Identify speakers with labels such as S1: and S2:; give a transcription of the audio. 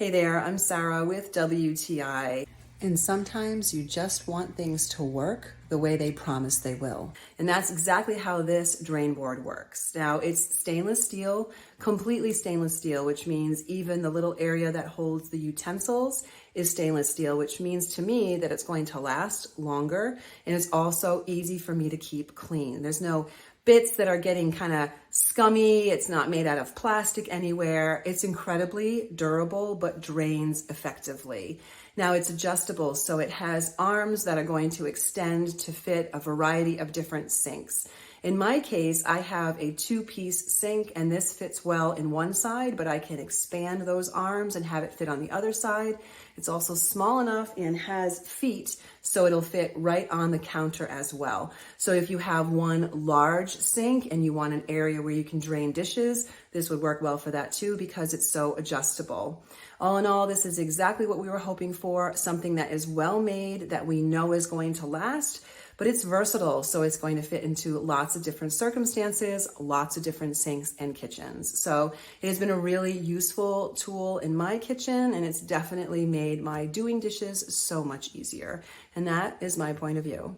S1: Hey there, I'm Sarah with WTI. And sometimes you just want things to work the way they promise they will. And that's exactly how this drain board works. Now, it's stainless steel, completely stainless steel, which means even the little area that holds the utensils is stainless steel, which means to me that it's going to last longer. And it's also easy for me to keep clean. There's no bits that are getting kind of scummy. It's not made out of plastic anywhere. It's incredibly durable, but drains effectively. Now it's adjustable, so it has arms that are going to extend to fit a variety of different sinks. In my case, I have a 2-piece sink and this fits well in one side, but I can expand those arms and have it fit on the other side. It's also small enough and has feet, so it'll fit right on the counter as well. So if you have one large sink and you want an area where you can drain dishes, this would work well for that too because it's so adjustable. All in all, this is exactly what we were hoping for, something that is well made, that we know is going to last, but it's versatile, so it's going to fit into lots of different circumstances, lots of different sinks and kitchens. So it has been a really useful tool in my kitchen, and it's definitely made my doing dishes so much easier. And that is my point of view.